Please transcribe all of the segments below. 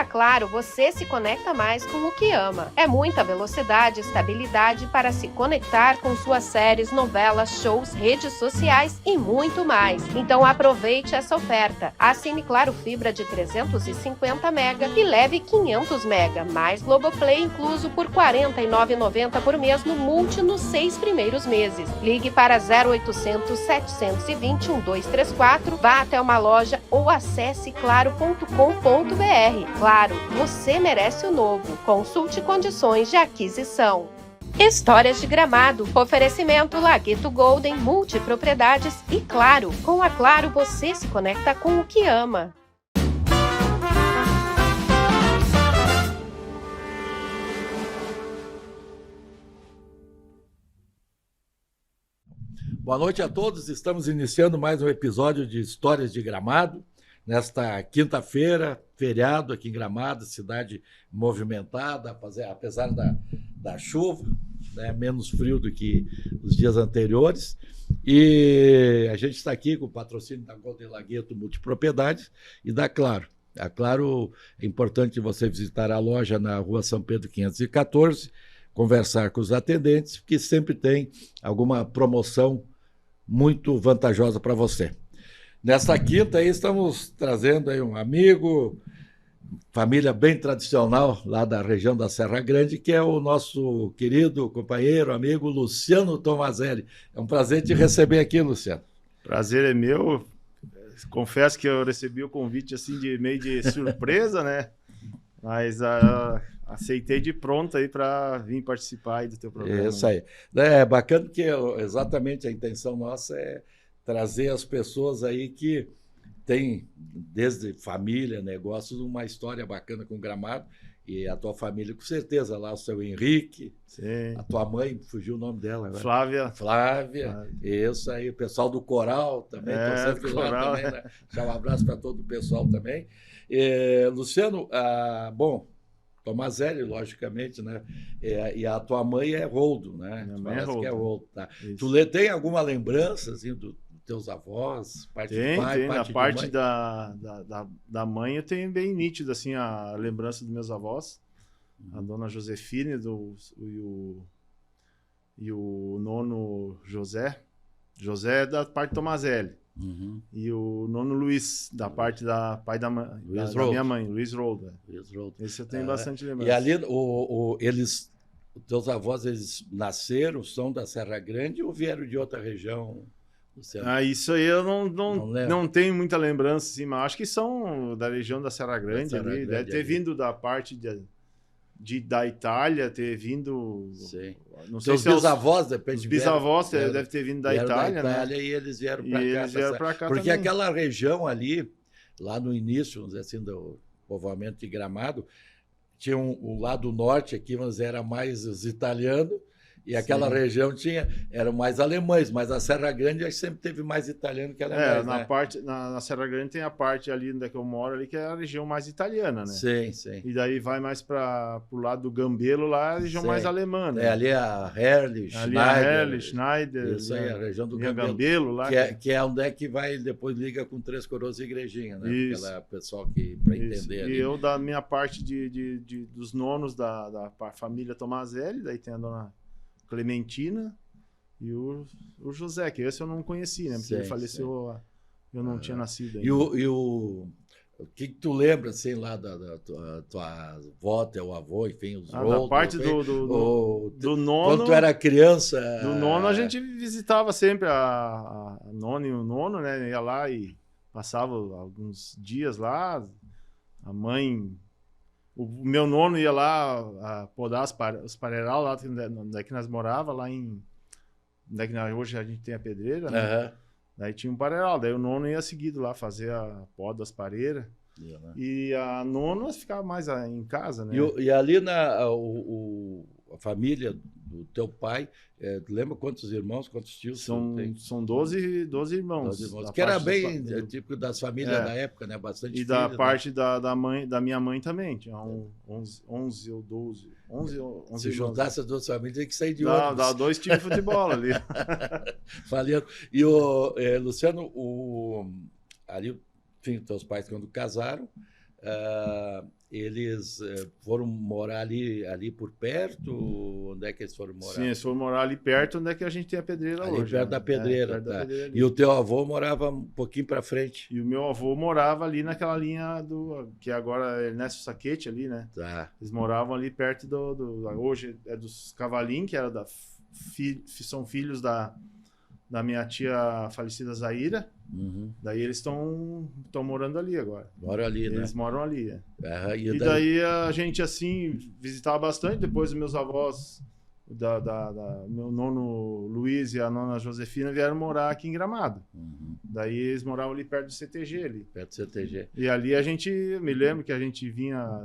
a Claro, você se conecta mais com o que ama. É muita velocidade e estabilidade para se conectar com suas séries, novelas, shows, redes sociais e muito mais. Então aproveite essa oferta. Assine Claro Fibra de 350 mega e leve 500 mega, mais Globoplay incluso por R$ 49,90 por mês no Multi nos 6 primeiros meses. Ligue para 0800 720 1234, vá até uma loja ou acesse claro.com.br. Claro, você merece o novo. Consulte condições de aquisição. Histórias de Gramado. Oferecimento Lagueto Golden, multipropriedades e Claro. Com a Claro você se conecta com o que ama. Boa noite a todos, estamos iniciando mais um episódio de Histórias de Gramado, nesta quinta-feira, feriado aqui em Gramado, cidade movimentada, apesar da chuva, né, menos frio do que os dias anteriores, e a gente está aqui com o patrocínio da Golden Lagueto Multipropriedades e da Claro. A Claro, é importante você visitar a loja na rua São Pedro 514, conversar com os atendentes, que sempre tem alguma promoção muito vantajosa para você. Nesta quinta aí estamos trazendo aí um amigo, família bem tradicional lá da região da Serra Grande, que é o nosso querido companheiro, amigo Luciano Tomazelli. É um prazer te receber aqui, Luciano. Prazer é meu. Confesso que eu recebi o convite assim de meio de surpresa, né? Mas aceitei de pronto aí para vir participar aí do teu programa. Isso aí. É bacana porque exatamente a intenção nossa é trazer as pessoas aí que têm, desde família, negócios, uma história bacana com Gramado. E a tua família, com certeza, lá o seu Henrique, sim. A tua mãe, fugiu o nome dela agora. Flávia. Isso aí, o pessoal do Coral também, estou sempre lá também, né? Já um abraço para todo o pessoal também. Luciano, bom, Tomazelli, logicamente, né? E a tua mãe é Roldo, né? Minha mãe é Roldo. Que é Roldo, tá? Tu tem alguma lembrança, assim, dos teus avós? Parte de pai, tem. parte Na parte de mãe? da mãe eu tenho bem nítido, assim, a lembrança dos meus avós. A dona Josefine e o nono José. José é da parte de Tomazelli. Uhum. E o nono Luiz, da parte da minha mãe, Luiz Roldo. Esse eu tenho bastante lembrança. E ali, os teus avós, eles nasceram, são da Serra Grande ou vieram de outra região? Isso aí eu não tenho muita lembrança, assim, mas acho que são da região da Serra Grande ali. Deve ter vindo da parte da Itália, ter vindo. Sim. Não sei se bisavós, depende. Os bisavós devem ter vindo da Itália, né? E eles vieram para cá. Porque também. Aquela região ali, lá no início, vamos dizer assim, do povoamento de Gramado, tinha o lado norte aqui, mas era mais os italianos. E aquela região eram mais alemães, mas a Serra Grande sempre teve mais italiano que alemães, na Serra Grande tem a parte ali onde eu moro, ali, que é a região mais italiana, né? Sim. E daí vai mais para o lado do Gambelo, lá a região mais alemã, né? Ali é a Herrlich, Schneider. Isso aí, a região do Gambelo lá. Que é onde é que vai, depois liga com Três Coroas e Igrejinha, né? Isso. Aquela pessoal que, para entender ali. E eu, da minha parte dos nonos da família Tomazelli, daí tem a dona Clementina e o José, que esse eu não conheci, né? Porque ele faleceu, eu não tinha nascido ainda. E o que tu lembra, assim, lá da tua avó, teu avô, enfim, os da parte do nono. Quando tu era criança. Do nono a gente visitava sempre a nona e o nono, né? Ia lá e passava alguns dias lá. A mãe. O meu nono ia lá podar os pareiral lá onde é que nós morávamos, lá em... Onde é que hoje a gente tem a pedreira, né? Daí tinha um pareiral, daí o nono ia seguido lá fazer a poda das pareiras. E a nona ficava mais em casa, né? E ali a família do teu pai, lembra quantos irmãos, quantos tios? São 12 irmãos. 12 irmãos. Que era bem tipo das famílias da época, né? Bastante E da parte da minha mãe também, tinha 11 ou 12. 11 Se juntasse as duas famílias, tem que sair de ônibus. Dá 2 times de futebol ali. Falando. E Luciano, ali, enfim, teus pais quando casaram, eles foram morar ali por perto? Onde é que eles foram morar? Sim, eles foram morar ali perto, onde é que a gente tem a pedreira Ali hoje. perto da pedreira, perto da tá. pedreira ali. E o teu avô morava um pouquinho para frente? E o meu avô morava ali naquela linha que agora é Ernesto Saquete ali, né? Tá. Eles moravam ali perto hoje é dos Cavalim, que era são filhos da minha tia falecida Zaira. Uhum. Daí eles estão morando ali agora. Mora ali, né? Eles moram ali. Aham, E daí a gente, assim, visitava bastante. Depois os meus avós, meu nono Luiz e a nona Josefina, vieram morar aqui em Gramado. Uhum. Daí eles moravam ali perto do CTG ali. Perto do CTG. E ali a gente, me lembro que a gente vinha,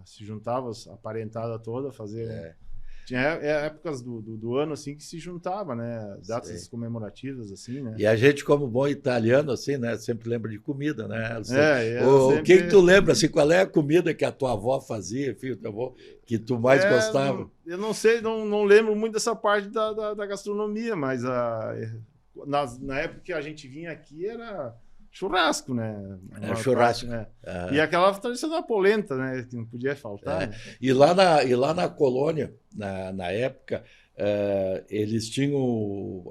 se juntava, a parentada toda, fazer... Tinha épocas do ano, assim, que se juntava, né? Datas comemorativas, assim, né? E a gente, como bom italiano, assim, né? Sempre lembra de comida, né? Sempre... O que tu lembra, assim? Qual é a comida que a tua avó fazia, filho, teu avô, que tu mais gostava? Eu não sei, não lembro muito dessa parte da gastronomia, mas na época que a gente vinha aqui era churrasco, né? Era churrasco. Parte, né? Ah. E aquela tradição da polenta, né? Que não podia faltar. Né? E lá na colônia, na época, eles tinham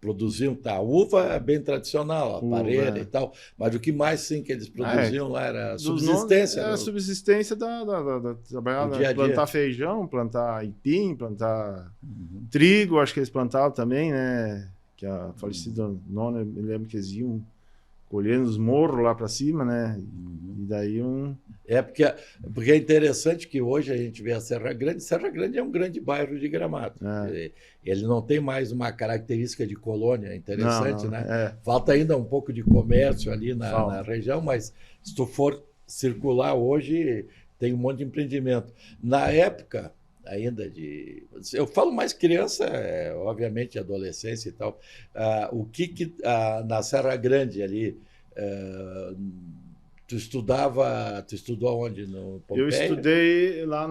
produziam a uva é bem tradicional, a parelha e tal, mas o que mais sim que eles produziam lá era subsistência. Era a subsistência da trabalhar, dia a dia. plantar feijão, plantar aipim, plantar trigo, acho que eles plantavam também, né? Que a falecida nona, eu me lembro que eles iam colhendo os morros lá para cima, né? E daí porque é interessante que hoje a gente vê a Serra Grande. Serra Grande é um grande bairro de Gramado. Ele não tem mais uma característica de colônia, interessante, não, né? Falta ainda um pouco de comércio ali na região, mas se tu for circular hoje, tem um monte de empreendimento. Na época ainda eu falo mais criança, obviamente adolescência e tal, na Serra Grande ali, tu estudou onde? No Pompeia? Eu estudei lá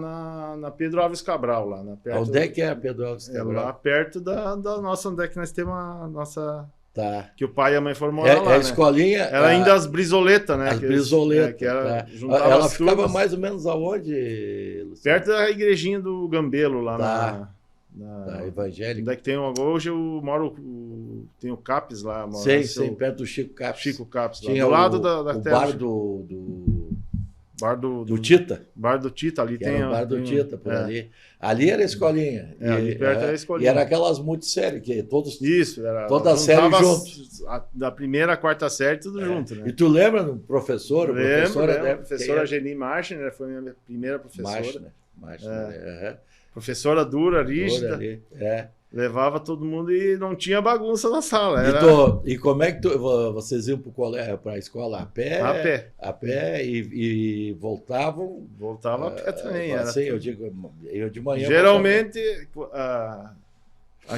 na Pedro Alves Cabral, lá perto. Onde é que é Pedro Alves Cabral? Lá perto da nossa, onde é que nós temos a nossa... Tá. Que o pai e a mãe foram morar lá, a escolinha... Era ainda as brisoletas, né? As brisoletas. Que era, tá. Ela ficava mais ou menos aonde, Luciano? Perto da igrejinha do Gambelo, lá na Evangélica. Onde é que tem hoje eu moro... Tem o Capes lá. Sim, perto do Chico Capes. Chico Capes. Tinha do lado da bar do Tita. Bar do Tita, ali tem... o bar do Tita, por ali. Ali era a escolinha. Ali perto era a escolinha. E era aquelas multisséries, que todos... Isso, era... Toda a série junto. Da primeira à quarta série, tudo junto, né? E tu lembra do professor? Lembro. Professora Geni Marchner, foi a minha primeira professora. Marchner. Professora dura, rígida. Levava todo mundo e não tinha bagunça na sala. E como é que vocês iam para a escola a pé? A pé e voltavam? Voltava a pé também. Assim, eu de manhã. Geralmente,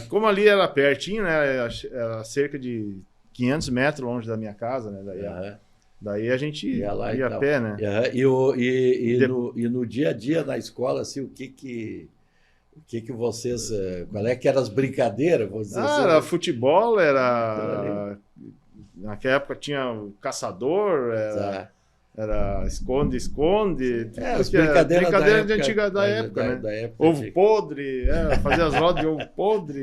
como ali era pertinho, né? Era cerca de 500 metros longe da minha casa, né? Daí a gente ia a pé, né? E no dia a dia na escola, assim, o que vocês... Qual é que eram as brincadeiras? Era futebol, era... Naquela época tinha o caçador, era esconde-esconde. As brincadeiras da época, né? Ovo podre, fazia as rodas de ovo podre.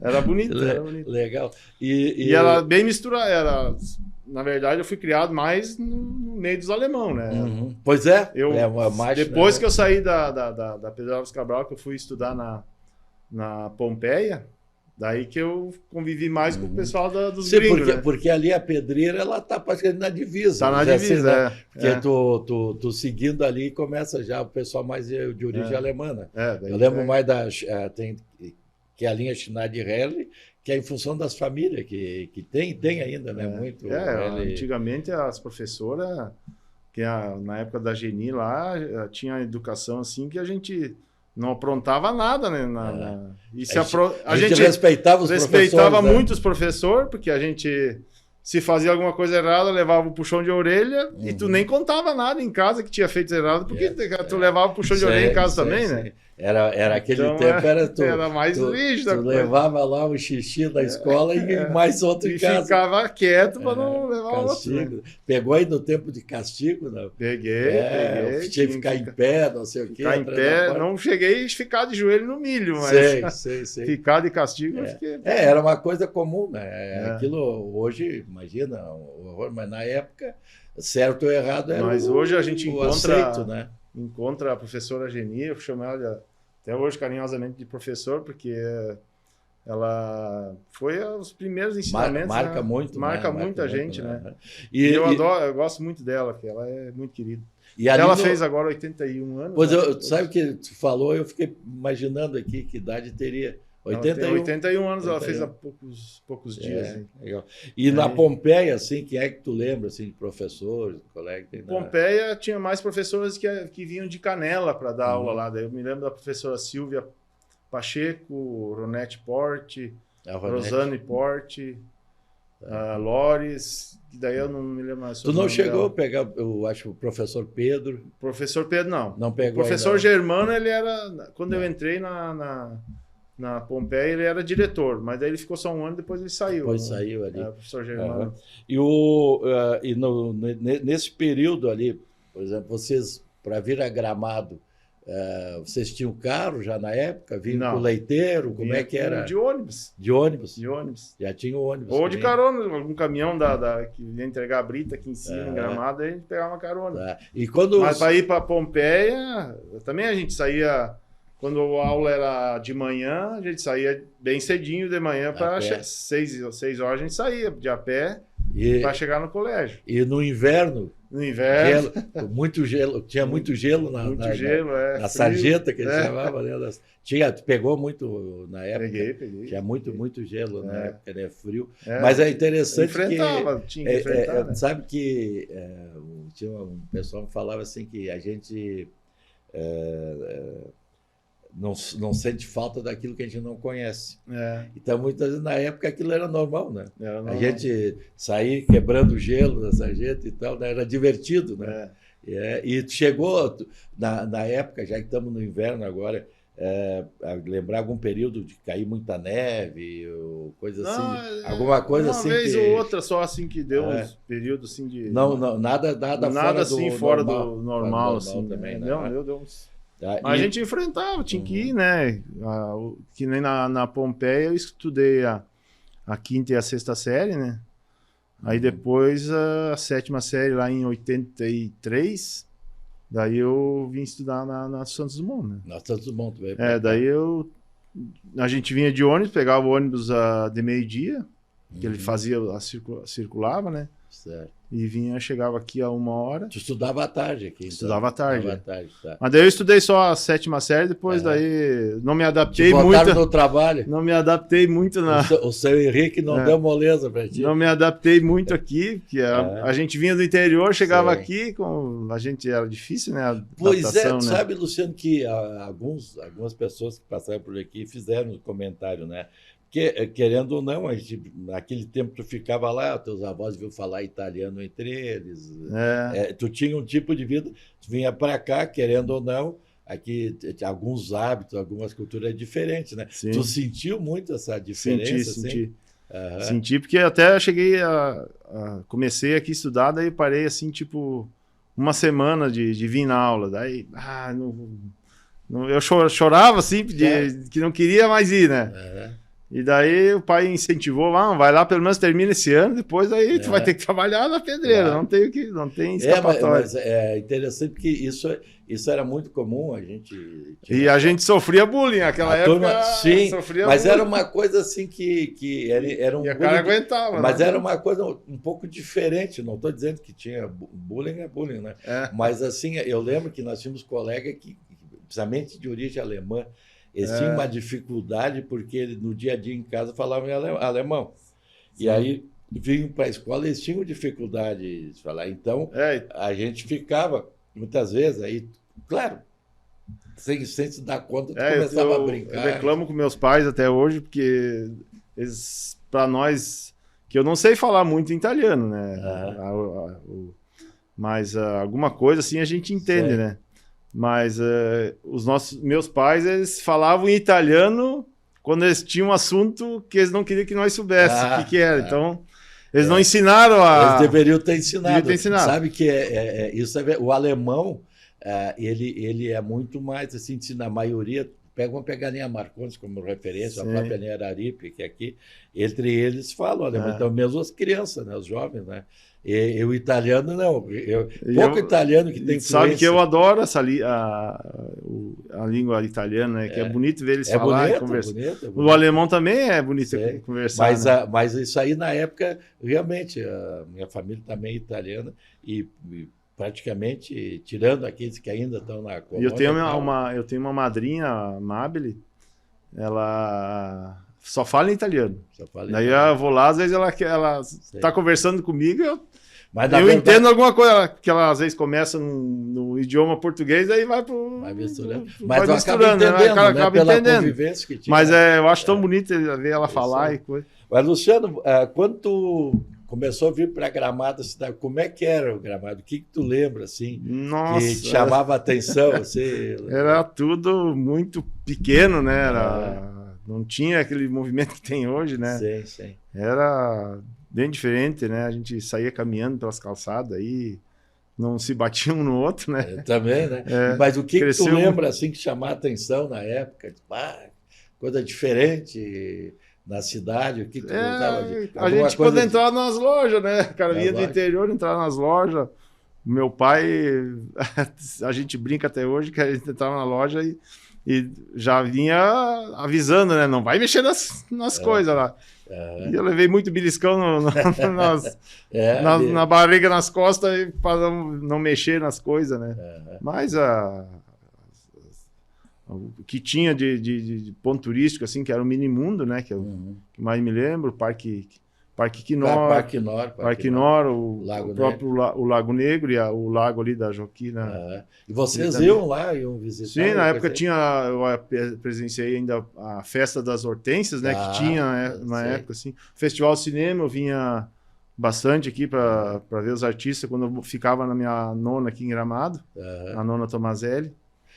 Era bonito, Legal. E era bem misturado, na verdade, eu fui criado mais no meio dos alemão, né? Pois é. Depois que eu saí da Pedro Alves Cabral, que eu fui estudar na Pompeia, daí que eu convivi mais com o pessoal dos gringos, né? Porque ali a pedreira, ela tá praticamente na divisa. Tá na divisa, assim, né? Porque tu seguindo ali, começa já o pessoal mais de origem alemã, né? Eu lembro mais que é a linha Schneider-Helle, que é em função das famílias que tem ainda, né? Muito. Antigamente as professoras, na época da Geni lá, tinha educação assim que a gente não aprontava nada, né? A gente respeitava os professores. Respeitava muito os professores, porque a gente, se fazia alguma coisa errada, levava o puxão de orelha e tu nem contava nada em casa que tinha feito errado, porque tu levava o puxão de orelha em casa também, né? Era aquele Então, tempo, era mais rígido. Tu levava lá o xixi da escola e mais outro em casa. Ficava quieto para não levar castigo. outro. Né? Pegou aí no tempo de castigo? Não? Peguei. Tinha que ficar em pé, não sei o quê. Ficar em pé, não cheguei a ficar de joelho no milho, mas sei. ficar de castigo eu fiquei... Era uma coisa comum, né? Aquilo hoje, imagina, um horror, mas na época, certo ou errado era mas hoje a gente aceito, né? Encontra a professora Geni, eu chamo ela até hoje carinhosamente de professor, porque ela foi os primeiros ensinamentos. Marca né? muito. Marca né? muita Marca gente, muito, né? E eu gosto muito dela, porque ela é muito querida. E ela fez agora 81 anos. Pois sabe o que tu falou? Eu fiquei imaginando aqui que idade teria. 81 anos, ela fez há poucos dias. Legal. E na Pompeia, assim, quem é que tu lembra, assim, de professores, colegas? Pompeia tinha mais professores que vinham de Canela para dar aula lá. Daí eu me lembro da professora Silvia Pacheco, Ronete Porte, Rosane Porte, Lores, daí eu não me lembro mais. Tu não chegou a pegar, eu acho, o professor Pedro? Professor Pedro, não. Não pegou. O professor Germano, ele era... Quando eu entrei na Pompeia, ele era diretor, mas daí ele ficou só um ano, depois ele saiu. Depois saiu ali. Professor Germano. Nesse período ali, por exemplo, vocês, para vir a Gramado, vocês tinham carro já na época? Vinham com leiteiro? Como é que era? De ônibus. De ônibus? De ônibus. Já tinha ônibus. Ou de carona, algum caminhão que ia entregar a brita aqui em cima, em Gramado, aí a gente pegava uma carona. Tá. E quando... Mas para ir para Pompeia, também a gente saía... Quando a aula era de manhã, a gente saía bem cedinho de manhã para 6 horas a gente saía de a pé para chegar no colégio. E no inverno? No inverno. Muito gelo. Tinha muito gelo na sarjeta, que eles chamavam. Né? Tu pegou muito na época? Peguei. Tinha muito gelo na época, né? Frio. Mas é interessante tinha que enfrentar, né? Sabe que tinha um pessoal que falava assim que a gente... não sente falta daquilo que a gente não conhece. Então, muitas vezes, na época, aquilo era normal, né? A gente sair quebrando o gelo da sarjeta e tal, né? Era divertido, né? E chegou, na época, já que estamos no inverno agora, a lembrar algum período de cair muita neve, ou coisa assim, alguma coisa assim. Uma vez ou outra só assim que deu uns períodos assim de... Nada fora do normal assim. Também, né? Não, deu uns... Mas a gente enfrentava, tinha que ir, né? Que nem na Pompeia eu estudei a 5ª e a 6ª série, né? Aí depois a 7ª série lá em 83, daí eu vim estudar na Santos Dumont, né? Na Santos Dumont, veio daí a gente vinha de ônibus, pegava o ônibus de meio-dia, que ele fazia, circulava, né? Certo. E chegava aqui a 1h. Tu estudava à tarde aqui? Então. Estudava à tarde. Tá. Mas daí eu estudei só a 7ª série, depois daí não me adaptei muito. No trabalho. Não me adaptei muito O seu Henrique não deu moleza pra ti. Não me adaptei muito aqui, porque a gente vinha do interior, chegava aqui, a gente era difícil, né? Pois né? Sabe, Luciano, que algumas pessoas que passaram por aqui fizeram um comentário, né? Que, querendo ou não, naquele tempo tu ficava lá, teus avós viam falar italiano entre eles, tu tinha um tipo de vida, tu vinha para cá, querendo ou não, aqui alguns hábitos, algumas culturas diferentes, né? Sim. Tu sentiu muito essa diferença? Senti. Senti, porque até cheguei comecei aqui a estudar, daí parei assim, tipo, uma semana de vir na aula, daí, eu chorava assim, que não queria mais ir, né? E daí o pai incentivou, vai lá, pelo menos termina esse ano, depois aí tu vai ter que trabalhar na pedreira, não tem escapatória. Mas é interessante porque isso era muito comum, a gente... a gente sofria bullying naquela época. Sim, mas bullying. Era uma coisa assim que era um... E a cara aguentava. Mas era uma coisa um pouco diferente, não estou dizendo que tinha bullying, né? Mas assim, eu lembro que nós tínhamos colega que, precisamente de origem alemã, eles tinham uma dificuldade porque no dia a dia em casa falavam em alemão. Sim. E aí vinham para a escola e eles tinham dificuldade de falar. Então, a gente ficava, muitas vezes, aí, claro, sem se dar conta, tu começava a brincar. Eu reclamo com meus pais até hoje, porque eles, para nós, que eu não sei falar muito em italiano, né? Mas alguma coisa assim a gente entende, né? Mas meus pais, eles falavam em italiano quando eles tinham um assunto que eles não queriam que nós soubéssemos o que era. Então, eles não ensinaram Eles deveriam ter ensinado. Deveriam ter ensinado. Sabe que isso o alemão, ele é muito mais, assim, na maioria, vamos pegar a linha Marcondes como referência, Sim. a própria linha Araripe, que aqui, entre eles falam alemão. Então, mesmo as crianças, né, os jovens, né? E o italiano, não. Pouco italiano que tem Sabe influência. que eu adoro a língua italiana, né? Que é bonito ver eles falar e conversar. Bonito. O alemão também é bonito conversar. Mas, né? mas isso aí, na época, realmente, a minha família também é italiana e praticamente, tirando aqueles que ainda estão na colônia. E eu tenho uma madrinha, a Mabile, ela só fala em italiano. Daí eu vou lá, às vezes ela está conversando comigo e eu entendo alguma coisa, que ela às vezes começa no idioma português, aí vai misturando. Mas eu acabo entendendo, acaba pela entendendo. Convivência que tinha. Mas eu acho tão bonito ver ela falar e coisa. Mas, Luciano, quando tu começou a vir para Gramado, cidade, como é que era o Gramado? O que tu lembra, assim, Nossa, que te chamava a atenção? Era tudo muito pequeno, né? Não tinha aquele movimento que tem hoje, né? Sim. Era bem diferente, né? A gente saía caminhando pelas calçadas aí, não se batia um no outro, né? Também, né? Mas o que tu lembra, assim, que chamava a atenção na época? Coisa diferente na cidade, o que tu gostava de... A gente quando entrava nas lojas, né? O cara vinha do interior, entrava nas lojas. Meu pai, a gente brinca até hoje que a gente entrava na loja e já vinha avisando, né? Não vai mexer nas coisas lá. E eu levei muito beliscão na barriga, nas costas, para não mexer nas coisas, né? Mas o que tinha de ponto turístico, assim, que era o Minimundo, né? Que eu que mais me lembro, Parque Quinor, o Lago Negro e o lago ali da Joaquina. E vocês iam lá, iam visitar? Sim, na época eu presenciei ainda a Festa das Hortênsias, né? Que tinha na época, assim. Festival de Cinema, eu vinha bastante aqui para ver os artistas quando eu ficava na minha nona aqui em Gramado, a nona Tomazelli.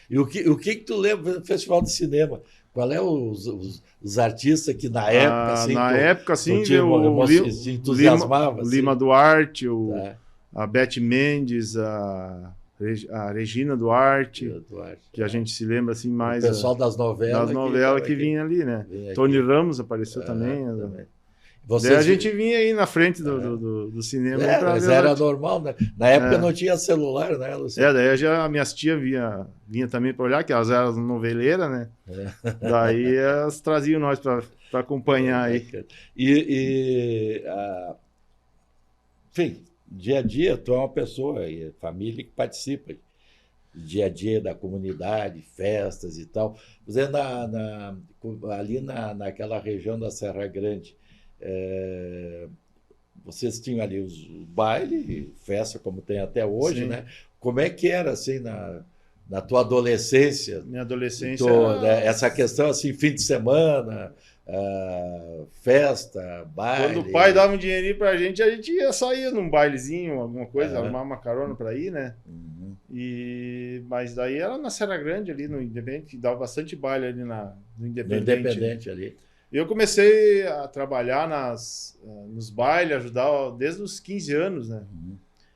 E o que tu lembra do Festival de Cinema? Qual é os artistas que na época, assim... Na época, assim, se entusiasmava? O Lima Duarte, a Beth Mendes, a Regina Duarte, que a gente se lembra, assim, mais... O pessoal das novelas. Das novelas que vinha ali, né? Tony Ramos apareceu também. Daí a gente vinha aí na frente do cinema. Mas era normal, né? Na época não tinha celular, né, Luciano? Daí a minhas tias vinha também para olhar, que elas eram noveleiras, né? Daí elas traziam nós para acompanhar aí. Enfim, dia a dia, tu é uma pessoa, família que participa dia a dia da comunidade, festas e tal. Você ali naquela região da Serra Grande, vocês tinham ali os baile, festa como tem até hoje, né? Como é que era assim na tua adolescência? Minha adolescência essa questão assim, fim de semana, festa, baile. Quando o pai dava um dinheirinho pra gente, a gente ia sair num bailezinho, alguma coisa, arrumar uma carona pra ir, né? Mas daí era na Serra Grande ali no Independente, que dava bastante baile ali no Independente ali. Eu comecei a trabalhar nos bailes, ajudar desde os 15 anos, né?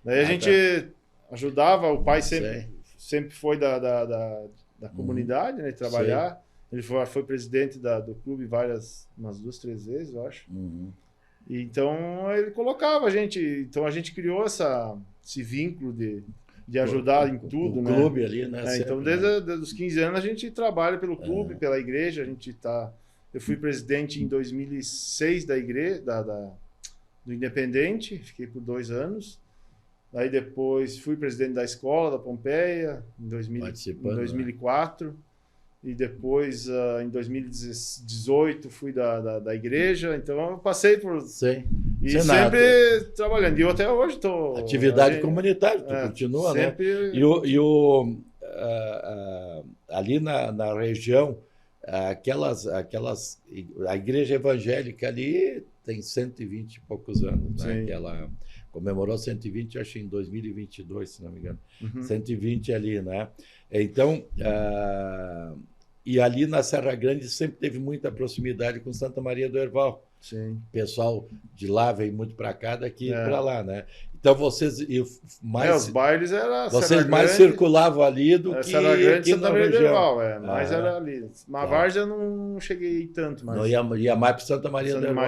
Daí a gente ajudava, o pai sempre foi da comunidade, né? Trabalhar. Ele foi presidente do clube umas 2, 3 vezes, eu acho. E então ele colocava a gente. Então a gente criou esse vínculo de ajudar em tudo, né? O clube ali, né? Então desde os 15 anos a gente trabalha pelo clube, pela igreja, a gente tá. Eu fui presidente em 2006 da igreja, do Independente, fiquei por 2 anos. Aí depois fui presidente da escola da Pompeia, em 2004. Né? E depois, em 2018, fui da igreja. Então eu passei por... E sempre trabalhando. E eu até hoje estou... Atividade comunitária, tu continua, sempre... né? Ali na região... a igreja evangélica ali tem 120 e poucos anos, né? comemorou 120, acho em 2022, se não me engano. Uhum. 120 ali, né? Então, e ali na Serra Grande sempre teve muita proximidade com Santa Maria do Herval. Sim. O pessoal de lá vem muito para cá, daqui para lá, né? Então vocês os bailes era vocês mais circulavam ali do que Serra Grande, aqui Santa na Maria do região. Herval, mas era ali. Na Várzea eu não cheguei tanto, mas Não ia mais para Santa Maria do Herval.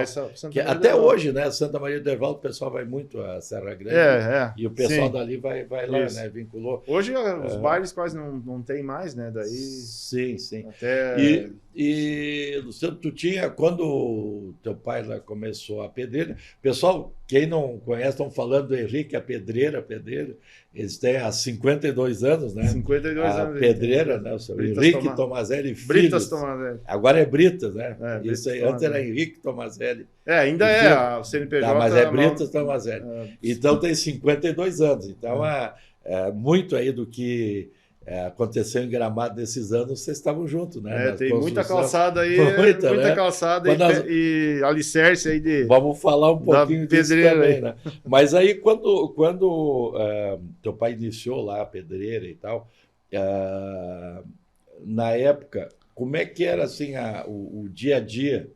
Até hoje, né? Santa Maria do Herval, o pessoal vai muito a Serra Grande. E o pessoal dali vai lá, né? Vinculou. Hoje os bailes quase não tem mais, né? Daí. Sim. Até... E Luciano, tu tinha, quando teu pai lá começou a pedreira, pessoal, quem não conhece, estão falando do Henrique, a pedreira, eles têm há 52 anos, né? 52 a anos. pedreira, né? O seu Henrique Tomazelli Filhos. Britas Tomazelli. Agora é Britas, né? Isso aí, antes era Henrique Tomazelli. Ainda é, o CNPJ. Mas é Britas Tomazelli. Então tem 52 anos. Então, muito aí do que aconteceu em Gramado nesses anos, vocês estavam juntos, né? Tem muita calçada aí, muita né? calçada e alicerce aí de... Vamos falar um pouquinho disso também, né? Mas aí, quando teu pai iniciou lá a pedreira e tal, na época, como é que era assim, o dia a dia,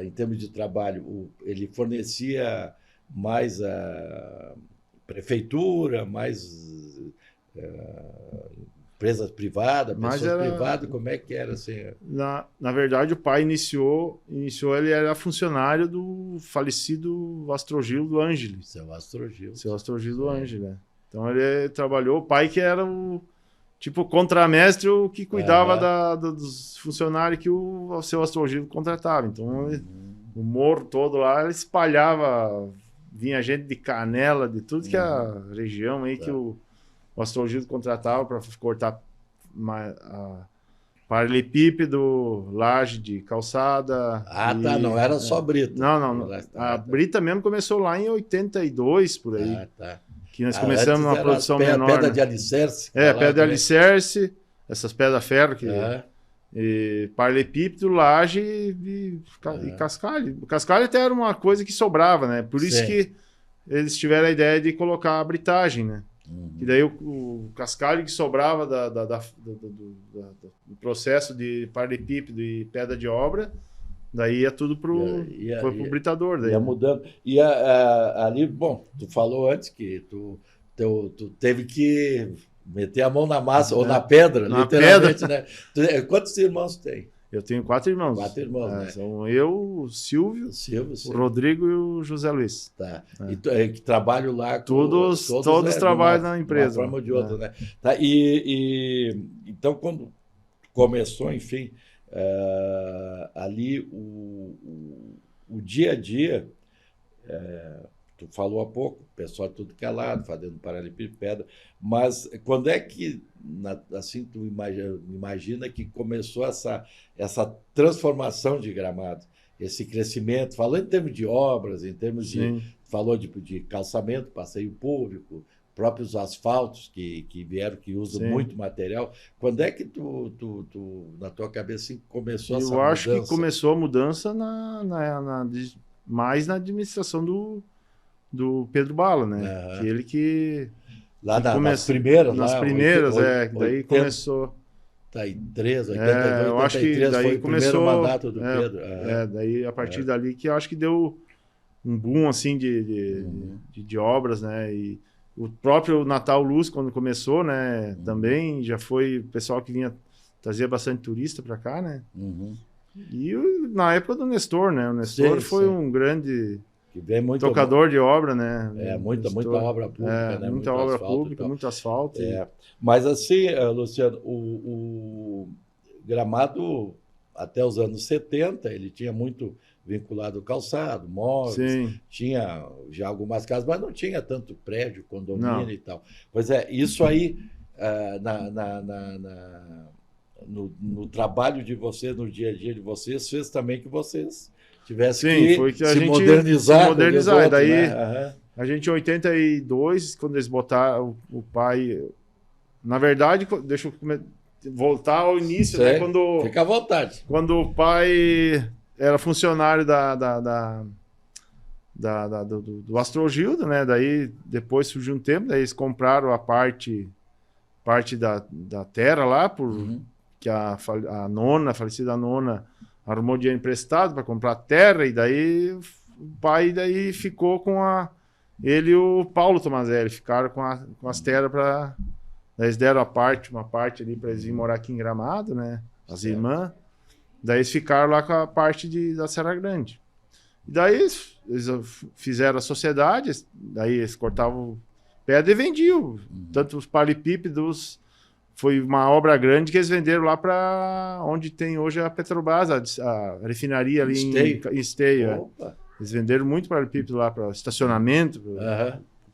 em termos de trabalho? Ele fornecia mais a prefeitura, mais... empresas privadas, pessoas privadas, como é que era assim? Na verdade, o pai iniciou, ele era funcionário do falecido Astrogildo Ângeles. Seu Astrogildo. Seu Astrogildo Ângeles. Então ele trabalhou, o pai que era o tipo contramestre, o que cuidava dos funcionários que o seu Astrogildo contratava. Então o morro todo lá, ele espalhava, vinha gente de Canela, de tudo que é a região aí que o Astrogildo contratava para cortar paralelepípedo, laje de calçada. Não era só brita. Não. A brita mesmo começou lá em 82, por aí. Que nós começamos uma produção menor. Pedra de alicerce. Pedra de alicerce, essas pedras ferro que... paralelepípedo, laje e cascalho. O cascalho até era uma coisa que sobrava, né? Por isso que eles tiveram a ideia de colocar a britagem, né? E daí o cascalho que sobrava do processo de paralelepípedo e pedra de obra, daí ia tudo pro britador. Daí, ia mudando. E ali, bom, tu falou antes que tu teve que meter a mão na massa, ou na pedra, literalmente, né? Quantos irmãos tem? Eu tenho 4 irmãos. 4 irmãos, né? São eu, o Silvio, o Rodrigo e o José Luiz. Tá. E que trabalham lá com... Todos trabalham na empresa. De uma forma ou de outra, né? Tá. Então, quando começou, enfim, ali o dia a dia, tu falou há pouco, o pessoal tudo calado, fazendo paralelepípedo, pedra, mas quando é que, assim, tu imagina que começou essa transformação de Gramado, esse crescimento, falando em termos de obras, em termos de... Falou de calçamento, passeio público, próprios asfaltos que vieram, que usam muito material. Quando é que tu na tua cabeça, assim, começou essa mudança? Eu acho que começou a mudança mais na administração do Pedro Bala, né? Que ele que... nas primeiras, daí começou... 83, 82, eu acho que daí foi começou, o primeiro mandato do Pedro. Daí a partir dali que eu acho que deu um boom assim de obras, né? E o próprio Natal Luz, quando começou, né? Também já foi o pessoal que trazia bastante turista para cá, né? E na época do Nestor, né? O Nestor foi um grande... Que vem muito tocador de obra, né? Muita obra pública, né? Muita obra pública, muito asfalto. Mas assim, Luciano, o Gramado, até os anos 70, ele tinha muito vinculado ao calçado, móveis, tinha já algumas casas, mas não tinha tanto prédio, condomínio e tal. Pois isso aí, no trabalho de vocês, no dia a dia de vocês, fez também que vocês tivessem que se modernizar. E daí, a gente em 82, quando eles botaram o pai... Na verdade, deixa eu voltar ao início, né? Fica à vontade. Quando o pai era funcionário do Astrogildo, né? Daí depois surgiu um tempo, daí eles compraram a parte da terra lá, que a falecida nona, arrumou dinheiro emprestado para comprar terra, e daí o pai daí ficou ele e o Paulo Tomazelli ficaram com as terras para... Eles deram uma parte ali para eles virem morar aqui em Gramado, né? As irmãs. Daí eles ficaram lá com a parte da Serra Grande. E daí eles fizeram a sociedade, daí eles cortavam pedra e vendiam. Tanto os paralelepípedos, foi uma obra grande que eles venderam lá para onde tem hoje a Petrobras, a refinaria ali em Esteio. Eles venderam muito paralelepípedo lá para estacionamento, o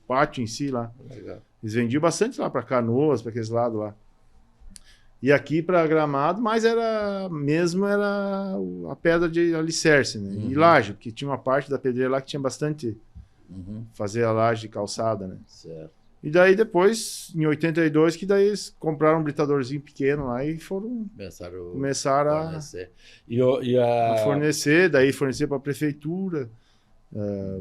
pátio em si lá. Legal. Eles vendiam bastante lá para Canoas, para aqueles lados lá. E aqui para Gramado, mas era a pedra de alicerce, né? E laje, porque tinha uma parte da pedreira lá que tinha bastante fazer a laje de calçada, né? Certo. E daí depois, em 82, que daí eles compraram um britadorzinho pequeno lá e começaram a fornecer. a fornecer, daí fornecer para a prefeitura,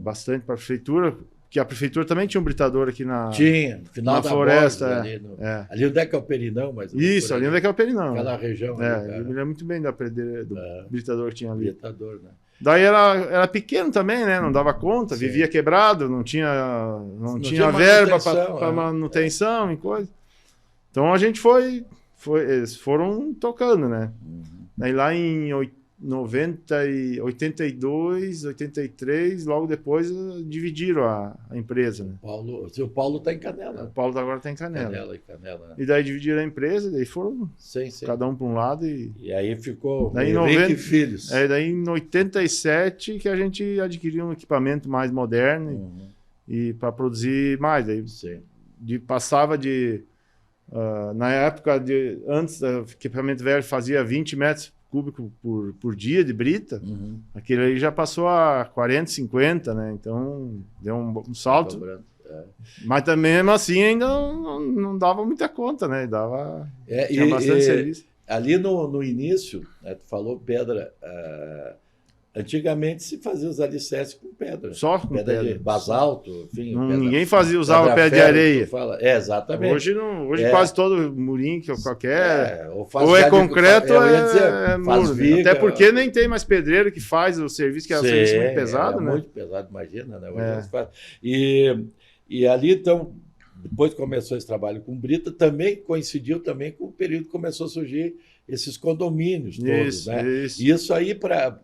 bastante para a prefeitura, que a prefeitura também tinha um britador aqui na final da floresta. Borges, ali onde é que é o Perinão? Isso, ali onde é que é o Perinão. Aquela região. Eu me lembro muito bem do britador que tinha ali. Britador, né? Daí era pequeno também, né? Não dava conta, vivia quebrado, não tinha verba para manutenção e coisa. Então a gente eles foram tocando, né? Daí lá em 82, 83, logo depois dividiram a empresa, né? O Paulo está em Canela. O Paulo agora está em Canela. Canela, né? E daí dividiram a empresa, daí foram cada um para um lado. E aí ficou daí Henrique Filhos. Daí em 87 que a gente adquiriu um equipamento mais moderno e para produzir mais. Daí passava de... na época, antes, o equipamento velho fazia 20 metros cúbico por dia de brita, aquele aí já passou a 40, 50, né? Então deu um salto. Mas também, mesmo assim, ainda não dava muita conta, né? Tinha bastante serviço. Ali no início, né, tu falou pedra. Antigamente se fazia os alicerces com pedra. Só com pedra. De basalto, enfim. Ninguém usava pedra de areia. Exatamente. Hoje quase todo murinho que qualquer... ou é concreto ou é muro. Viga, até porque nem tem mais pedreiro que faz o serviço, que é um serviço muito pesado, né? Muito pesado, imagina, né? E ali, então, depois que começou esse trabalho com brita, também coincidiu também com o período que começou a surgir esses condomínios todos, né? Isso aí, para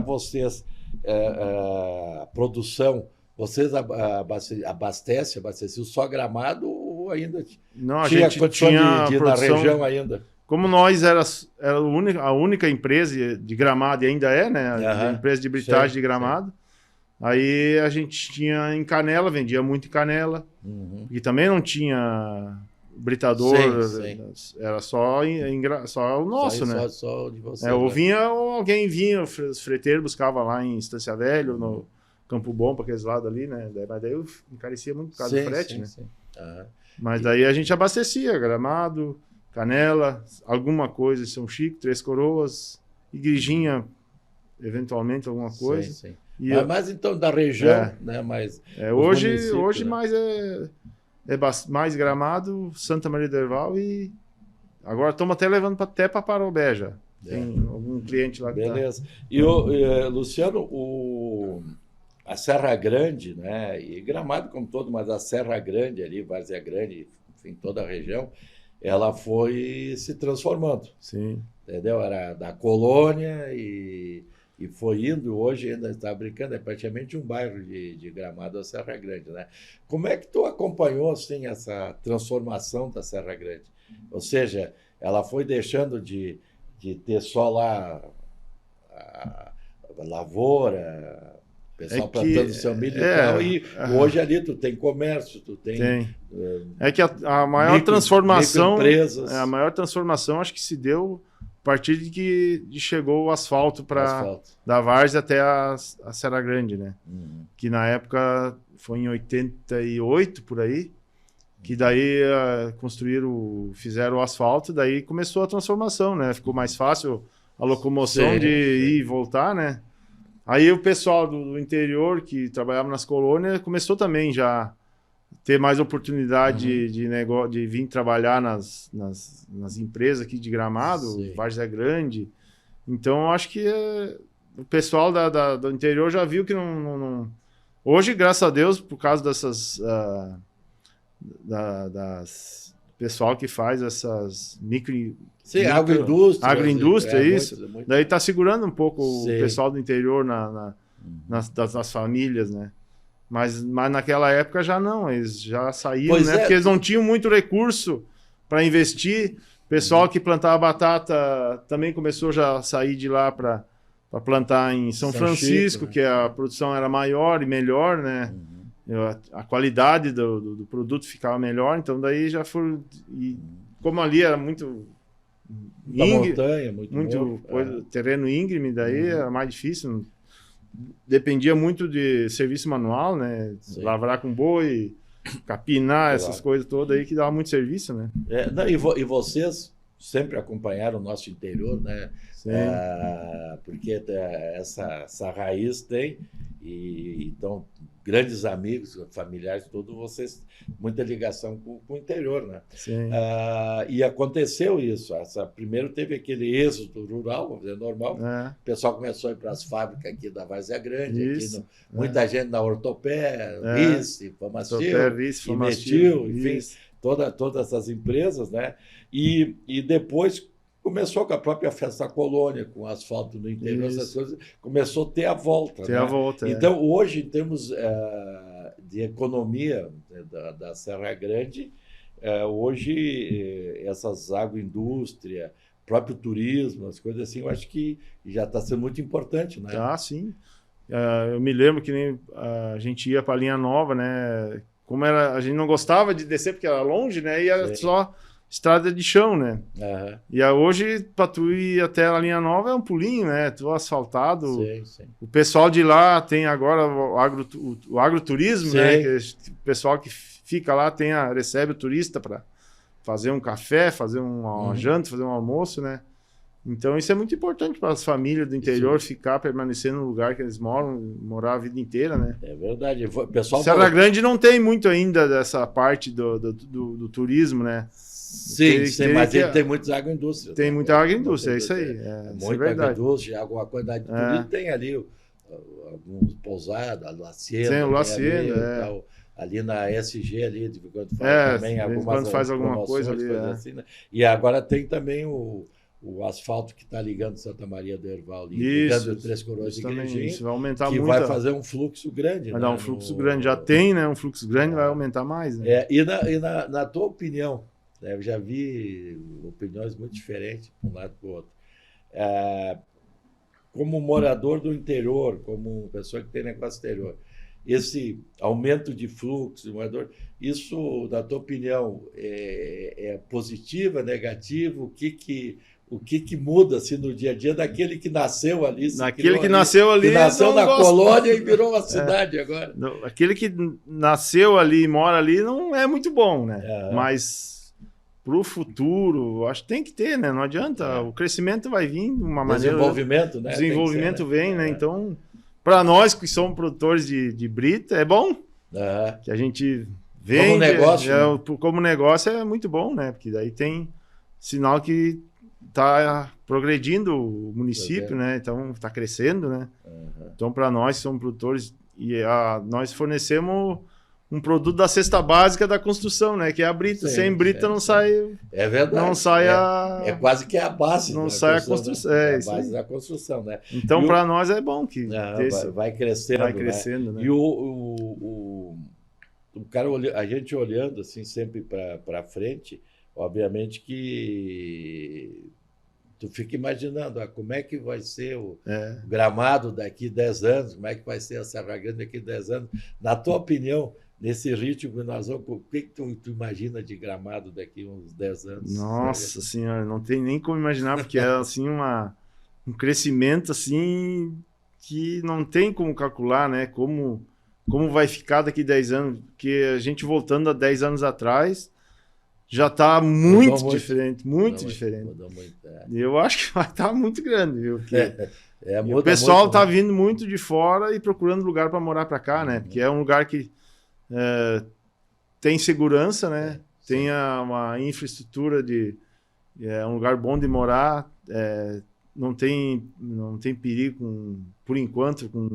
vocês, a produção, vocês abasteciam só Gramado ou ainda tinha condição de ir na região ainda? Como nós era a única empresa de Gramado, e ainda é, né? A empresa de britagem de Gramado. Aí a gente tinha em Canela, vendia muito em Canela, e também não tinha... britador, era só o nosso, né? Só de vocês, alguém vinha, os freteiros buscavam lá em Estância Velho, no Campo Bom, para aqueles lados ali, né? Mas daí eu encarecia muito por causa do frete, né? Mas daí a gente abastecia, Gramado, Canela, alguma coisa em São Chico, Três Coroas, Igrejinha, eventualmente alguma coisa. Mas então da região, né? Hoje mais mais Gramado, Santa Maria do Herval e agora estamos até levando até para Parobé já. Tem algum cliente lá que beleza. E Luciano, a Serra Grande, né? E Gramado como todo, mas a Serra Grande ali, Várzea Grande, enfim, toda a região, ela foi se transformando. Sim. Entendeu? Era da colônia e foi indo, hoje ainda está brincando, é praticamente um bairro de Gramado, a Serra Grande, né? Como é que tu acompanhou, assim, essa transformação da Serra Grande? Ou seja, ela foi deixando de ter só lá a lavoura, o pessoal plantando seu milho e tal, e hoje ali tu tem comércio, tu tem... É que a maior transformação... microempresas. A maior transformação acho que se deu... a partir de que chegou o asfalto da Várzea até a Serra Grande, né? Que na época foi em 88, por aí, que daí fizeram o asfalto, daí começou a transformação, né? Ficou mais fácil a locomoção de ir e voltar, né? Aí o pessoal do interior que trabalhava nas colônias começou também já a ter mais oportunidade de negócio, de vir trabalhar nas empresas aqui de Gramado, Sim. Várzea Grande. Então, eu acho que o pessoal do interior já viu que não... Hoje, graças a Deus, por causa dessas... pessoal que faz essas Sim, agroindústria. Agroindústria, isso. Muito. Daí tá segurando um pouco Sim. o pessoal do interior nas famílias, né? Mas naquela época já não, eles já saíram, Pois né? é. Porque eles não tinham muito recurso para investir. O pessoal que plantava batata também começou já a sair de lá para plantar em São Francisco, Chico, né? que a produção era maior e melhor, né? A qualidade do produto ficava melhor, então daí já foram... E como ali era muito montanha, muito morro, terreno íngreme, daí era mais difícil. Dependia muito de serviço manual, né? Sim. Lavrar com boi, capinar, essas coisas todas aí que dava muito serviço, né? E vocês sempre acompanharam o nosso interior, né? Sim. Porque essa raiz tem, e então grandes amigos, familiares, todos vocês, muita ligação com o interior, né? Sim. E aconteceu isso. Primeiro teve aquele êxodo rural, vamos dizer, normal. O pessoal começou a ir para as fábricas aqui da Várzea Grande, muita gente na Ortopé, Rice, Famastil, Metil, enfim, todas essas empresas, né? E depois começou com a própria Festa Colônia, com asfalto no interior, essas coisas, começou a ter a volta. Então, hoje, em termos de economia da Serra Grande, hoje essas agroindústria, próprio turismo, as coisas assim, eu acho que já está sendo muito importante, né? Sim. Eu me lembro que nem a gente ia para a Linha Nova, né? Como a gente não gostava de descer porque era longe, né? E era só estrada de chão, né? E hoje, para tu ir até a Linha Nova, é um pulinho, né? Tudo asfaltado. Sim. O pessoal de lá tem agora o agroturismo, né? Que o pessoal que fica lá recebe o turista para fazer um café, fazer uma janta, fazer um almoço, né? Então isso é muito importante para as famílias do interior permanecer no lugar que eles morar a vida inteira, né? É verdade. Pessoal, Serra Grande não tem muito ainda dessa parte do turismo, né? Sim, mas ele tem muitas agroindústrias. Tem muita agroindústria, é isso aí. Muita agroindústria, alguma quantidade de turismo. Tem ali alguns pousadas, a Lacienda. Sim, o Lacienda, ali na SG, ali, de quando faz também quando faz alguma coisa ali. Assim, né? E agora tem também o asfalto que está ligando Santa Maria do Herval ali, ligando Três Coroas de Igrejinha, isso vai aumentar que muito. vai fazer um fluxo grande. Vai dar um fluxo grande, já tem, né? Um fluxo grande, vai aumentar mais. Né? Na tua opinião, né, eu já vi opiniões muito diferentes de um lado para o outro. Como morador do interior, como pessoa que tem negócio exterior, esse aumento de fluxo, morador, isso, na tua opinião, é positivo, é negativo? O que muda assim, no dia a dia daquele que nasceu ali? Que nasceu na colônia e virou uma cidade agora. Aquele que nasceu ali e mora ali não é muito bom, né? Mas para o futuro, acho que tem que ter, né? Não adianta. O crescimento vai vir de uma maneira... Desenvolvimento, né? Desenvolvimento vem, né? Então, para nós que somos produtores de brita, é bom que a gente vende. Como negócio. Como negócio é muito bom, né? Porque daí tem sinal que está progredindo o município, né? Então, está crescendo, né? Então, para nós que somos produtores, nós fornecemos um produto da cesta básica da construção, né? Que é a brita. Sem brita não sai... É verdade. Não sai É quase que a base. Não sai a construção. Né? É a base da construção, né? Então, para nós é bom que... vai crescendo. Vai crescendo, né? E o cara, a gente olhando assim sempre para frente, obviamente que tu fica imaginando como é que vai ser o Gramado daqui 10 anos, como é que vai ser a Serra Grande daqui 10 anos. Na tua opinião, nesse ritmo que nós vamos, o que tu imagina de Gramado daqui uns 10 anos? Nossa senhora, não tem nem como imaginar, porque é assim um crescimento assim que não tem como calcular, né? Como vai ficar daqui 10 anos, porque a gente voltando a 10 anos atrás, já está muito Mudou muito. diferente, muito Mudou diferente. Mudou muito. E eu acho que vai estar muito grande, viu? Porque e Muda o pessoal muito, está né? vindo muito de fora e procurando lugar para morar para cá, né? Porque é um lugar que tem segurança, né? Tem uma infraestrutura é um lugar bom de morar, não tem perigo, por enquanto, com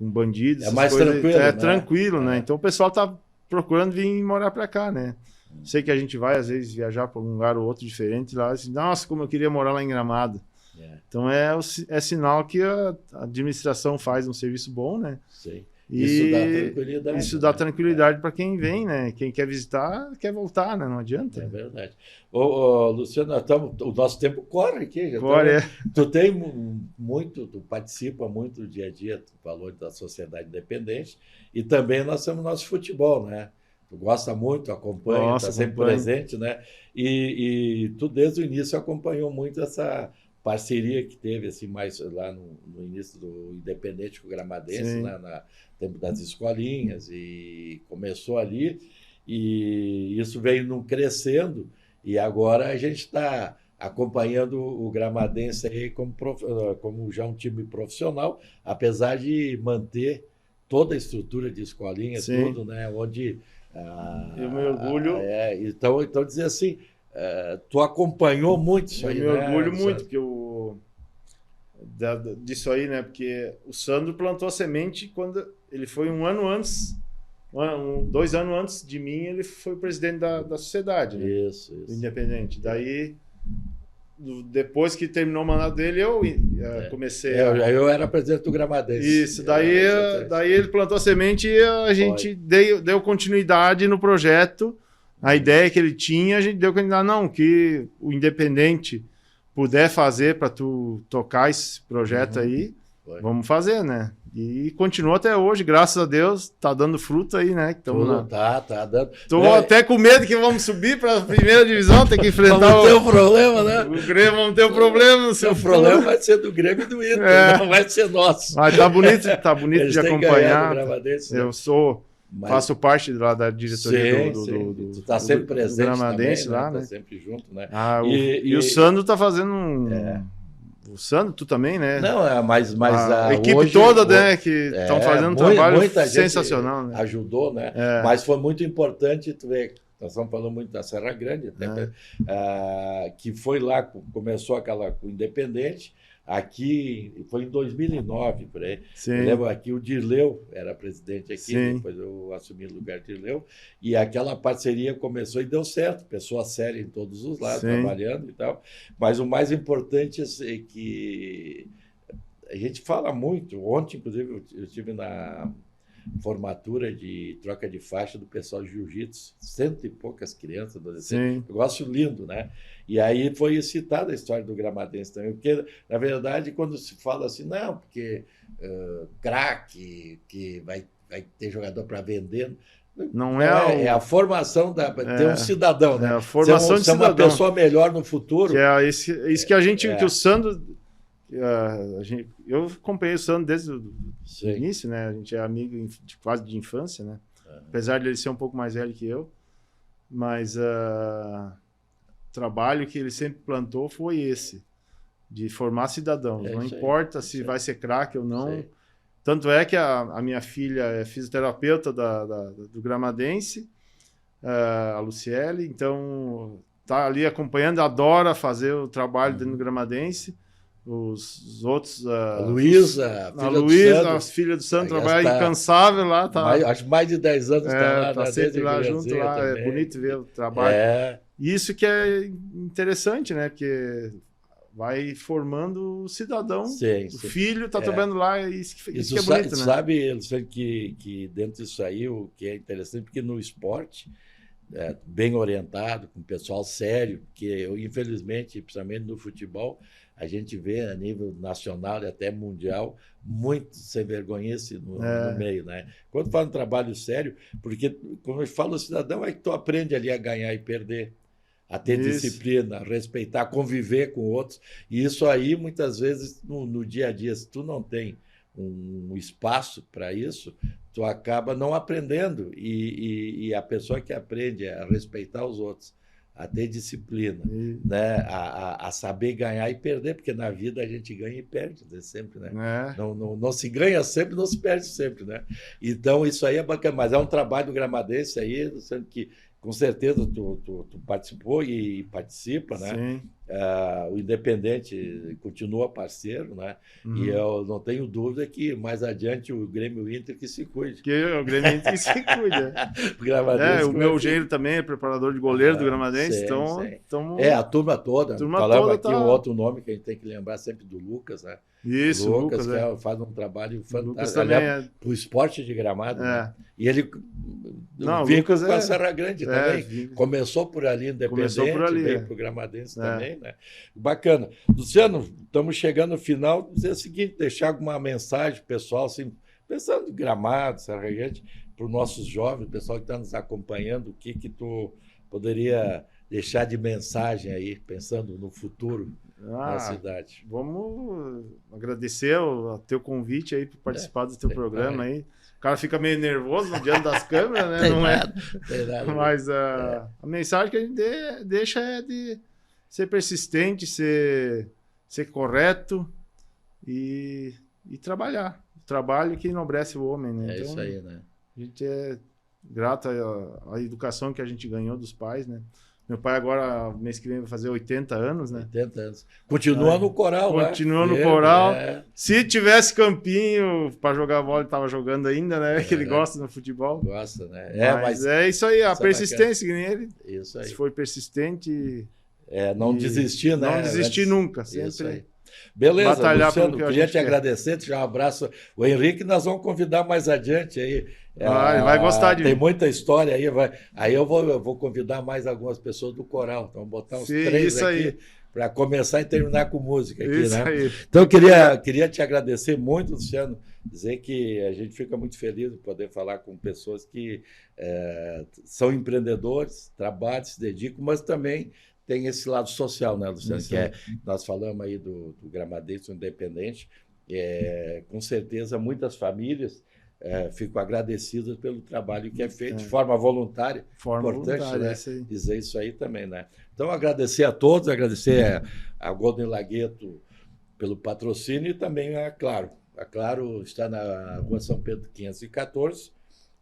bandidos. É essas mais coisas. tranquilo, né? Tranquilo, né? Então o pessoal está procurando vir morar para cá, né? Sei que a gente vai, às vezes, viajar para um lugar ou outro diferente lá, assim, nossa, como eu queria morar lá em Gramado. Então é sinal que a administração faz um serviço bom, né? Sim. E Isso dá tranquilidade. Isso dá tranquilidade para quem vem, né? Quem quer visitar, quer voltar, né? Não adianta. É verdade. Ô, Luciano, o nosso tempo corre aqui. Tu tem muito, tu participa muito do dia a dia, tu falou da sociedade independente, e também nós temos nosso futebol, né? Tu gosta muito, acompanha, está sempre presente, né? E tu desde o início acompanhou muito essa parceria que teve assim mais lá no início do Independente com o Gramadense, né, no tempo das escolinhas, e começou ali, e isso veio crescendo, e agora a gente está acompanhando o Gramadense aí como já um time profissional, apesar de manter toda a estrutura de escolinha, tudo, né, onde eu me orgulho. Então dizer assim, tu acompanhou muito isso aí, né? Eu me orgulho muito disso aí, né? Porque o Sandro plantou a semente quando ele foi 2 anos antes de mim, ele foi o presidente da sociedade, né? Isso. Independente. Daí, depois que terminou o mandato dele, eu comecei. Eu era presidente do Gramadense. Isso, daí ele plantou a semente e a gente deu continuidade no projeto. A ideia que ele tinha, a gente deu continuidade. Não, que o Independente puder fazer para tu tocar esse projeto aí, vamos fazer, né? E continua até hoje, graças a Deus, tá dando fruto aí, né? Tá dando. Tô até com medo que vamos subir para a primeira divisão, ter que enfrentar vamos ter um problema, né? O Grêmio, vamos ter um problema. O problema vai ser do Grêmio e do Inter, não vai ser nosso. Mas tá bonito de acompanhar. Eu faço parte lá da diretoria do tu tá sempre presente do Gramadense também, lá, né? Tá sempre junto, né? E o Sandro tá fazendo O Sandro, tu também, né? Não, mas a equipe hoje, toda, né? Que estão fazendo um trabalho sensacional, né? Ajudou, né? Mas foi muito importante, tu vê, nós estamos falando muito da Serra Grande, que foi lá, começou com o Independente. Aqui, foi em 2009, por aí. Eu lembro aqui, o Dirleu era presidente aqui, depois eu assumi o lugar de Dirleu, e aquela parceria começou e deu certo, pessoa séria em todos os lados, trabalhando e tal. Mas o mais importante é que a gente fala muito. Ontem, inclusive, eu estive na formatura de troca de faixa do pessoal de jiu-jitsu, 100 e poucas crianças, adolescentes, negócio lindo, né? E aí foi citada a história do Gramadense também, porque, na verdade, quando se fala assim, não, porque craque, que vai ter jogador para vender, não é a formação ter um cidadão, né? A formação de cidadão. Ser uma pessoa melhor no futuro. Que é isso que a gente, que o Sandro... eu acompanhei o Sandro desde o início, né? A gente é amigo quase de infância, né? Apesar de ele ser um pouco mais velho que eu, mas o trabalho que ele sempre plantou foi esse, de formar cidadãos. Não importa se vai ser craque ou não. Tanto é que a minha filha é fisioterapeuta do Gramadense, a Luciele, então tá ali acompanhando, adora fazer o trabalho dentro do Gramadense. Os outros... A Luísa, a filha do Santos, trabalha incansável lá. Acho mais de 10 anos tá sempre lá junto. Lá, é bonito ver o trabalho. Isso que é interessante, né? Porque vai formando o cidadão. O filho está trabalhando lá, isso que é bonito, né? Sabe que dentro disso aí, o que é interessante, porque no esporte, bem orientado, com pessoal sério, que eu, infelizmente, principalmente no futebol, a gente vê a nível nacional e até mundial muito sem vergonhice no meio, né? Quando fala em trabalho sério, porque, como eu falo, o cidadão é que tu aprende ali a ganhar e perder, a ter disciplina, a respeitar, a conviver com outros. E isso aí, muitas vezes, no dia a dia, se tu não tem um espaço para isso, tu acaba não aprendendo. E a pessoa que aprende a respeitar os outros, a ter disciplina, E- né? A saber ganhar e perder, porque na vida a gente ganha e perde, né? Sempre, né? né? Não se ganha sempre, não se perde sempre, né? Então, isso aí é bacana, mas é um trabalho do Gramadense aí, sendo que com certeza tu participou e participa, né? Sim. O Independente continua parceiro, né? Uhum. E eu não tenho dúvida que mais adiante o Grêmio Inter que se cuide. Que o Grêmio Inter se cuida. O Gramadense O que meu vai- genro também é preparador de goleiro do Gramadense, sim, então... sim. tamo- A turma toda. Turma Falamos toda aqui tá- um outro nome que a gente tem que lembrar sempre do Lucas, né? Isso, Lucas, que faz um trabalho O Lucas fantástico. também Aliás, é... o esporte de gramado, né? É. E ele Não, o veio Lucas com a é- Serra Grande é, também. vim- Começou por ali, Independente, Começou por ali, veio é. para o Gramadense É. também, né? Bacana. Luciano, estamos chegando no final. Dizer o seguinte, deixar alguma mensagem pessoal, assim, pensando em Gramado, Serra Grande, para os nossos jovens, o pessoal que está nos acompanhando, o que tu poderia deixar de mensagem aí, pensando no futuro da cidade? Vamos agradecer o teu convite aí para participar do teu tem programa nada. aí. O cara fica meio nervoso diante das câmeras, né? Tem Não é? nada, tem nada. Mas a mensagem que a gente deixa é de ser persistente, ser correto e trabalhar. O trabalho que enobrece o homem, né? É isso aí, né? A gente é grato à educação que a gente ganhou dos pais, né? Meu pai agora, mês que vem, vai fazer 80 anos, né? 80 anos. Continua no coral, né? Continua no Firme, coral. é. Se tivesse campinho para jogar bola, ele tava jogando ainda, né? Que ele gosta do futebol. Gosta, né? Mas é isso aí, a isso é persistência que nem ele. Isso aí. Se for persistente, Não e desistir, né? não desistir nunca, Isso aí. sempre. Beleza, Batalhar Luciano, pelo que a queria gente te quer. agradecer, te dar um abraço. O Henrique nós vamos convidar mais adiante aí. Ele vai gostar de Tem mim. muita história aí. Aí eu vou convidar mais algumas pessoas do coral. Então, vamos botar uns Sim, 3 isso aqui aí. para começar e terminar com música aqui, Isso né? aí. Então, eu queria te agradecer muito, Luciano, dizer que a gente fica muito feliz de poder falar com pessoas que são empreendedores, trabalham, se dedicam, mas também tem esse lado social, né, Luciano? Isso Que aí. nós falamos aí do Gramadense Independente. Com certeza, muitas famílias ficam agradecidas pelo trabalho que é feito de forma voluntária. Forma Importante, voluntária, né? isso aí. Dizer isso aí também, né? Então, agradecer a todos, agradecer a Golden Lagueto pelo patrocínio e também a Claro. A Claro está na Rua São Pedro 514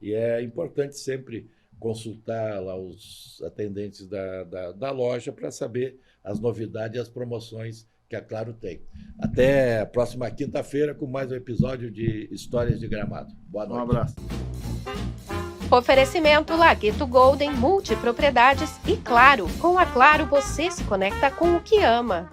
e é importante sempre consultar lá os atendentes da loja para saber as novidades e as promoções que a Claro tem. Até a próxima quinta-feira com mais um episódio de Histórias de Gramado. Boa Um noite. abraço. Oferecimento Lagueto Golden Multipropriedades e Claro. Com a Claro você se conecta com o que ama.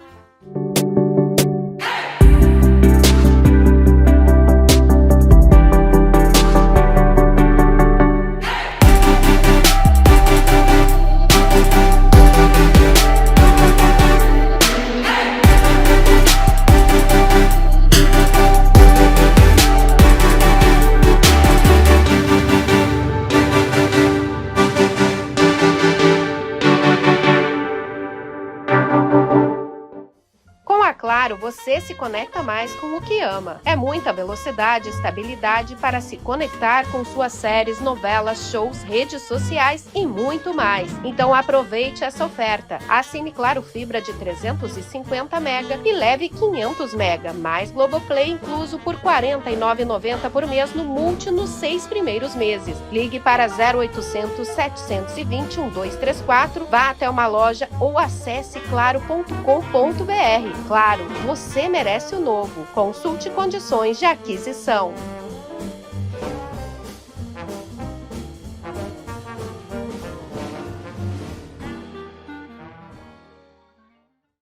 Com a Claro, você se conecta mais com o que ama. É muita velocidade e estabilidade para se conectar com suas séries, novelas, shows, redes sociais e muito mais. Então aproveite essa oferta. Assine Claro Fibra de 350 mega e leve 500 mega, mais Globoplay incluso por R$ 49,90 por mês no Multi nos 6 primeiros meses. Ligue para 0800 720 1234, vá até uma loja ou acesse claro.com.br. Claro, você merece o novo. Consulte condições de aquisição.